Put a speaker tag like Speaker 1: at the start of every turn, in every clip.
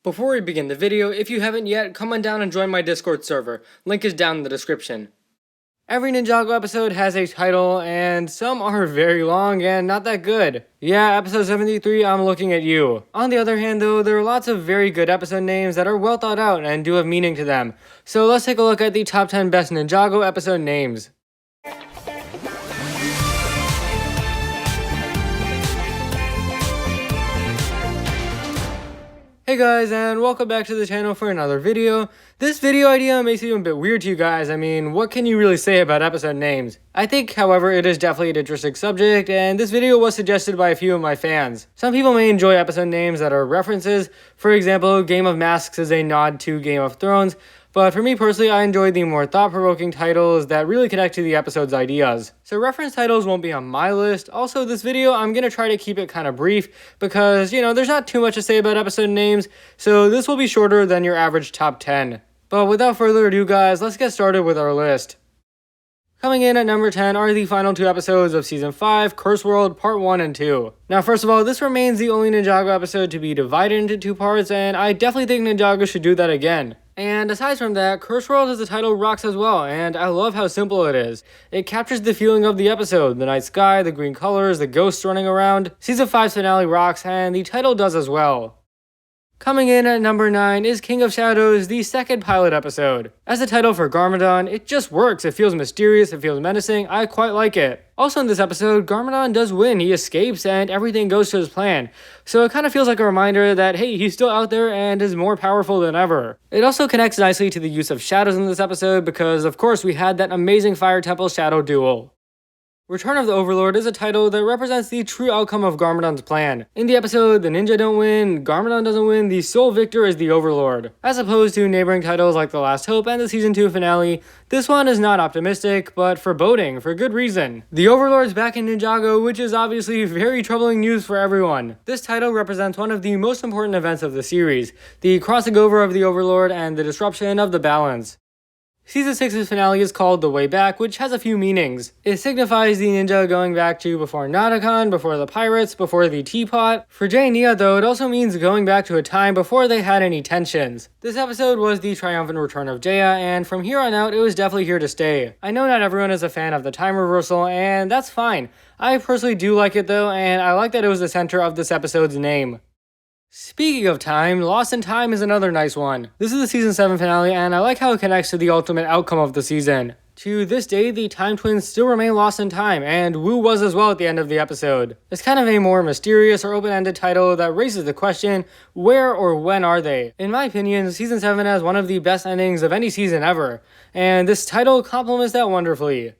Speaker 1: Before we begin the video, if you haven't yet, come on down and join my Discord server. Link is down in the description. Every Ninjago episode has a title, and some are very long and not that good. Yeah, episode 73, I'm looking at you. On the other hand though, there are lots of very good episode names that are well thought out and do have meaning to them. So let's take a look at the top 10 best Ninjago episode names. Hey guys, and welcome back to the channel for another video. This video idea may seem a bit weird to you guys. I mean, what can you really say about episode names? I think, however, it is definitely an interesting subject, and this video was suggested by a few of my fans. Some people may enjoy episode names that are references. For example, Game of Masks is a nod to Game of Thrones, but for me personally, I enjoy the more thought-provoking titles that really connect to the episode's ideas. So reference titles won't be on my list. Also, this video, I'm gonna try to keep it kind of brief because, there's not too much to say about episode names, so this will be shorter than your average top 10. But without further ado, guys, let's get started with our list. Coming in at number 10 are the final two episodes of Season 5, Curseworld Part 1 and 2. Now, first of all, this remains the only Ninjago episode to be divided into two parts, and I definitely think Ninjago should do that again. And aside from that, Curseworld as a title rocks as well, and I love how simple it is. It captures the feeling of the episode, the night sky, the green colors, the ghosts running around. Season 5's finale rocks, and the title does as well. Coming in at number 9 is King of Shadows, the second pilot episode. As a title for Garmadon, it just works. It feels mysterious, it feels menacing, I quite like it. Also in this episode, Garmadon does win, he escapes, and everything goes to his plan. So it kind of feels like a reminder that, hey, he's still out there and is more powerful than ever. It also connects nicely to the use of shadows in this episode because, of course, we had that amazing Fire Temple Shadow duel. Return of the Overlord is a title that represents the true outcome of Garmadon's plan. In the episode, the ninja don't win, Garmadon doesn't win, the sole victor is the Overlord. As opposed to neighboring titles like The Last Hope and the Season 2 finale, this one is not optimistic, but foreboding, for good reason. The Overlord's back in Ninjago, which is obviously very troubling news for everyone. This title represents one of the most important events of the series, the crossing over of the Overlord and the disruption of the balance. Season 6's finale is called The Way Back, which has a few meanings. It signifies the ninja going back to before Nadakon, before the pirates, before the teapot. For Jay and Nia though, it also means going back to a time before they had any tensions. This episode was the triumphant return of Jaya, and from here on out, it was definitely here to stay. I know not everyone is a fan of the time reversal, and that's fine. I personally do like it though, and I like that it was the center of this episode's name. Speaking of time, Lost in Time is another nice one. This is the Season 7 finale, and I like how it connects to the ultimate outcome of the season. To this day, the Time Twins still remain lost in time, and Wu was as well at the end of the episode. It's kind of a more mysterious or open-ended title that raises the question, where or when are they? In my opinion, Season 7 has one of the best endings of any season ever, and this title complements that wonderfully.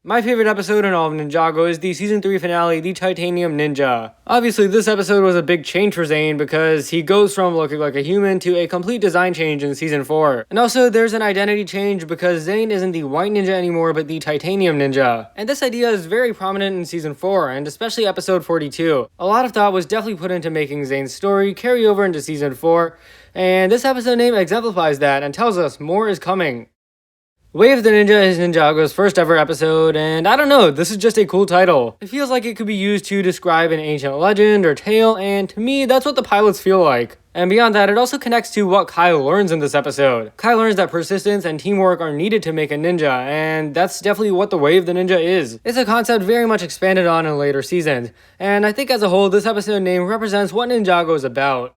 Speaker 1: My favorite episode in all of Ninjago is the Season 3 finale, The Titanium Ninja. Obviously, this episode was a big change for Zane because he goes from looking like a human to a complete design change in Season 4. And also, there's an identity change because Zane isn't the white ninja anymore, but the Titanium Ninja. And this idea is very prominent in Season 4, and especially Episode 42. A lot of thought was definitely put into making Zane's story carry over into Season 4, and this episode name exemplifies that and tells us more is coming. Way of the Ninja is Ninjago's first ever episode, and I don't know, this is just a cool title. It feels like it could be used to describe an ancient legend or tale, and to me, that's what the pilots feel like. And beyond that, it also connects to what Kai learns in this episode. Kai learns that persistence and teamwork are needed to make a ninja, and that's definitely what the Way of the Ninja is. It's a concept very much expanded on in later seasons, and I think as a whole, this episode name represents what Ninjago is about.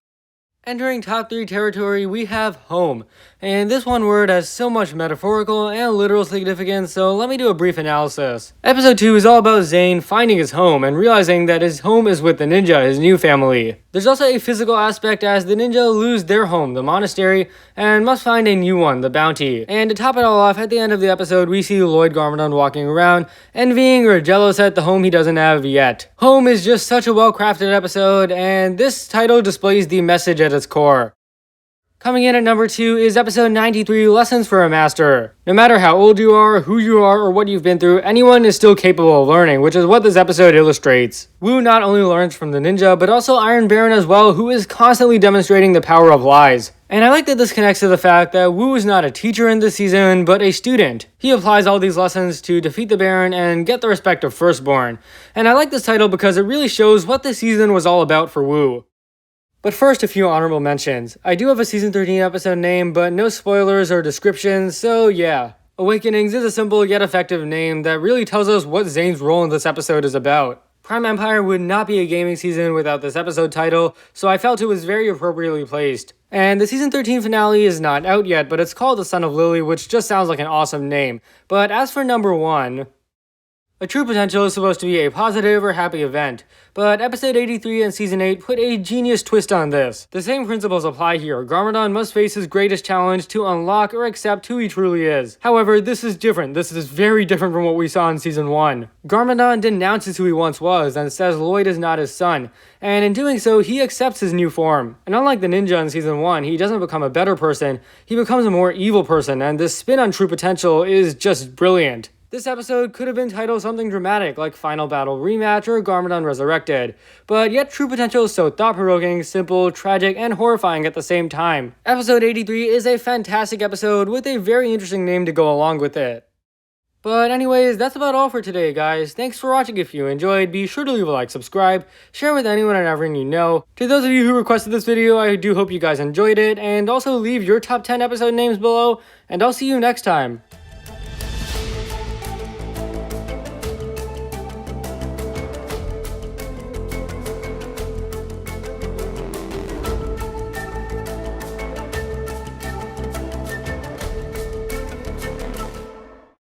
Speaker 1: Entering top 3 territory, we have home, and this one word has so much metaphorical and literal significance, so let me do a brief analysis. Episode 2 is all about Zane finding his home and realizing that his home is with the ninja, his new family. There's also a physical aspect as the ninja lose their home, the monastery, and must find a new one, the bounty. And to top it all off, at the end of the episode, we see Lloyd Garmadon walking around, envying or jealous at the home he doesn't have yet. Home is just such a well-crafted episode, and this title displays the message at its core. Coming in at number 2 is episode 93, Lessons for a Master. No matter how old you are, who you are, or what you've been through, anyone is still capable of learning, which is what this episode illustrates. Wu not only learns from the ninja, but also Iron Baron as well, who is constantly demonstrating the power of lies. And I like that this connects to the fact that Wu is not a teacher in this season, but a student. He applies all these lessons to defeat the Baron and get the respect of Firstborn. And I like this title because it really shows what this season was all about for Wu. But first, a few honorable mentions. I do have a season 13 episode name, but no spoilers or descriptions, so yeah. Awakenings is a simple yet effective name that really tells us what Zane's role in this episode is about. Prime Empire would not be a gaming season without this episode title, so I felt it was very appropriately placed. And the season 13 finale is not out yet, but it's called The Son of Lily, which just sounds like an awesome name. But as for number 1, a true potential is supposed to be a positive or happy event, but episode 83 and season 8 put a genius twist on this. The same principles apply here. Garmadon must face his greatest challenge to unlock or accept who he truly is. However, this is different. This is very different from what we saw in season 1. Garmadon denounces who he once was and says Lloyd is not his son, and in doing so, he accepts his new form. And unlike the ninja in season 1, he doesn't become a better person, he becomes a more evil person, and this spin on true potential is just brilliant. This episode could have been titled something dramatic like Final Battle Rematch or Garmadon Resurrected, but yet True Potential is so thought-provoking, simple, tragic, and horrifying at the same time. Episode 83 is a fantastic episode with a very interesting name to go along with it. But anyways, that's about all for today, guys. Thanks for watching. If you enjoyed, be sure to leave a like, subscribe, share with anyone and everyone you know. To those of you who requested this video, I do hope you guys enjoyed it, and also leave your top 10 episode names below, and I'll see you next time.